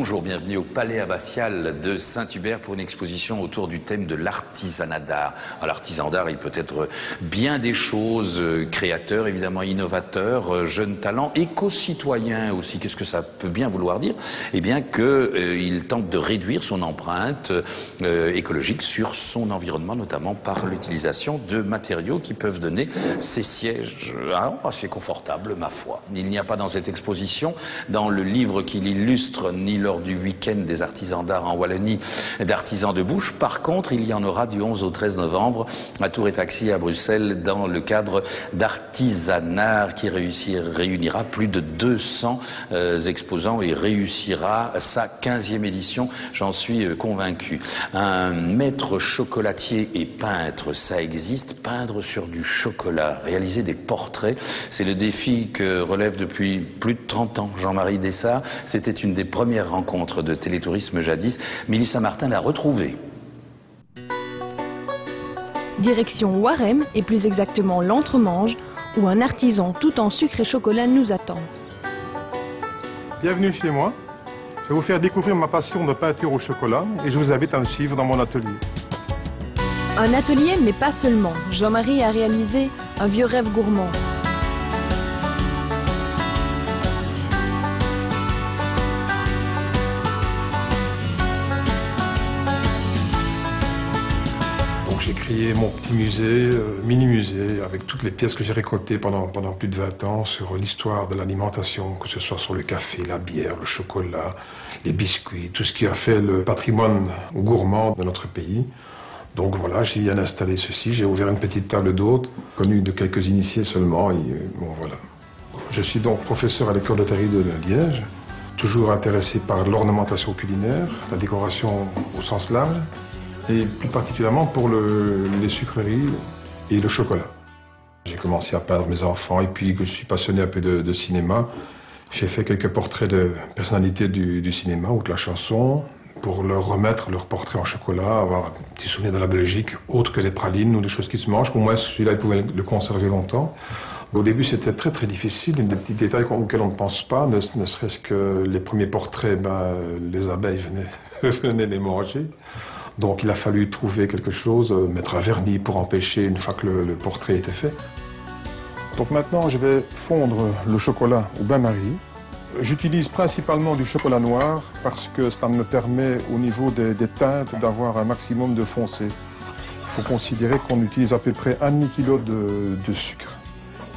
Bonjour, bienvenue au Palais Abbatial de Saint-Hubert pour une exposition autour du thème de l'artisanat d'art. L'artisan d'art, il peut être bien des choses, créateur, évidemment innovateur, jeune talent, éco-citoyen aussi. Qu'est-ce que ça peut bien vouloir dire? Eh bien qu'il tente de réduire son empreinte écologique sur son environnement, notamment par l'utilisation de matériaux qui peuvent donner ces sièges assez confortables, ma foi. Il n'y a pas dans cette exposition, dans le livre qui l'illustre, ni lors du week-end des artisans d'art en Wallonie, d'artisans de bouche. Par contre, il y en aura du 11 au 13 novembre à Tour et Taxis à Bruxelles dans le cadre d'Artisanart qui réunira plus de 200 exposants et réussira sa 15e édition, j'en suis convaincu. Un maître chocolatier et peintre, ça existe. Peindre sur du chocolat, réaliser des portraits, c'est le défi que relève depuis plus de 30 ans Jean-Marie Dessart. C'était une des premières rencontres de Télétourisme jadis. Mélissa Martin l'a retrouvée. Direction Warem, et plus exactement l'Entremange, où un artisan tout en sucre et chocolat nous attend. Bienvenue chez moi. Je vais vous faire découvrir ma passion de peinture au chocolat et je vous invite à me suivre dans mon atelier. Un atelier, mais pas seulement. Jean-Marie a réalisé un vieux rêve gourmand. J'ai créé mon petit musée, mini-musée, avec toutes les pièces que j'ai récoltées pendant plus de 20 ans sur l'histoire de l'alimentation, que ce soit sur le café, la bière, le chocolat, les biscuits, tout ce qui a fait le patrimoine gourmand de notre pays. Donc voilà, j'ai bien installé ceci, j'ai ouvert une petite table d'hôtes, connue de quelques initiés seulement, et bon voilà. Je suis donc professeur à l'école d'hôtellerie de Liège, toujours intéressé par l'ornementation culinaire, la décoration au sens large, et plus particulièrement pour les sucreries et le chocolat. J'ai commencé à peindre mes enfants et puis que je suis passionné un peu de cinéma, j'ai fait quelques portraits de personnalités du cinéma ou de la chanson pour leur remettre leur portrait en chocolat, avoir un petit souvenir de la Belgique, autre que des pralines ou des choses qui se mangent. Pour moi, celui-là, ils pouvaient le conserver longtemps. Au début, c'était très difficile, des petits détails auxquels on ne pense pas, ne serait-ce que les premiers portraits, les abeilles venaient les manger. Donc il a fallu trouver quelque chose, mettre un vernis pour empêcher une fois que le portrait était fait. Donc maintenant je vais fondre le chocolat au bain-marie. J'utilise principalement du chocolat noir parce que ça me permet au niveau des teintes d'avoir un maximum de foncé. Il faut considérer qu'on utilise à peu près 1,5 kg de sucre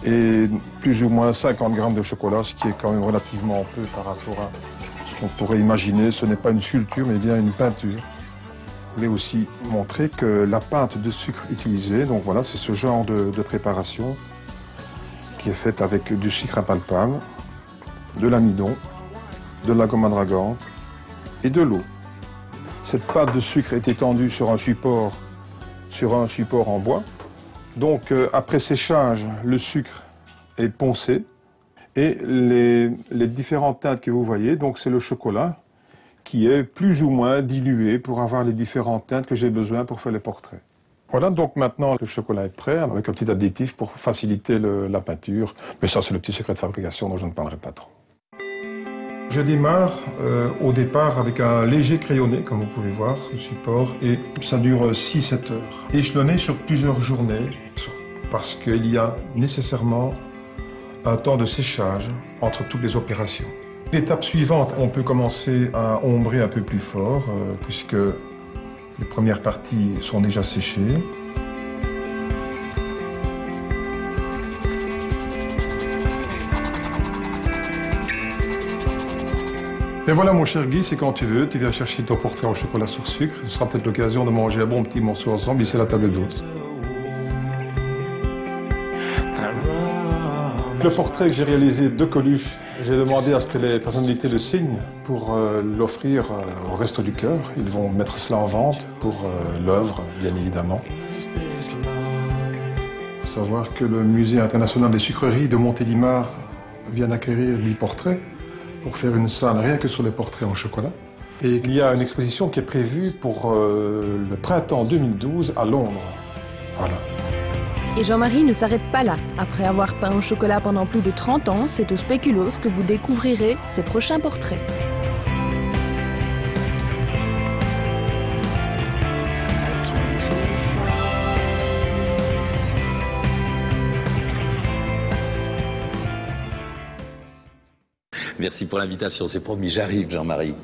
et plus ou moins 50 grammes de chocolat, ce qui est quand même relativement peu par rapport à ce qu'on pourrait imaginer. Ce n'est pas une sculpture mais bien une peinture. Je voulais aussi montrer que la pâte de sucre utilisée, donc voilà, c'est ce genre de préparation qui est faite avec du sucre impalpable, de l'amidon, de la gomme adragante et de l'eau. Cette pâte de sucre est étendue sur un support en bois. Donc après séchage, le sucre est poncé et les différentes teintes que vous voyez, donc c'est le chocolat qui est plus ou moins dilué pour avoir les différentes teintes que j'ai besoin pour faire les portraits. Voilà, donc maintenant le chocolat est prêt avec un petit additif pour faciliter la peinture. Mais ça, c'est le petit secret de fabrication dont je ne parlerai pas trop. Je démarre au départ avec un léger crayonné, comme vous pouvez voir, le support, et ça dure 6-7 heures. Échelonné sur plusieurs journées, parce qu'il y a nécessairement un temps de séchage entre toutes les opérations. L'étape suivante, on peut commencer à ombrer un peu plus fort, puisque les premières parties sont déjà séchées. Et voilà mon cher Guy, c'est quand tu veux, tu viens chercher ton portrait en chocolat sur sucre. Ce sera peut-être l'occasion de manger un bon petit morceau ensemble, ici à la table d'hôtes. Le portrait que j'ai réalisé de Coluche, j'ai demandé à ce que les personnalités le signent pour l'offrir au Resto du Cœur. Ils vont mettre cela en vente pour l'œuvre, bien évidemment. Il faut savoir que le Musée international des sucreries de Montélimar vient d'acquérir 10 portraits pour faire une salle rien que sur les portraits en chocolat. Et il y a une exposition qui est prévue pour le printemps 2012 à Londres. Voilà. Et Jean-Marie ne s'arrête pas là. Après avoir peint au chocolat pendant plus de 30 ans, c'est au Spéculoos que vous découvrirez ses prochains portraits. Merci pour l'invitation, c'est promis, j'arrive Jean-Marie.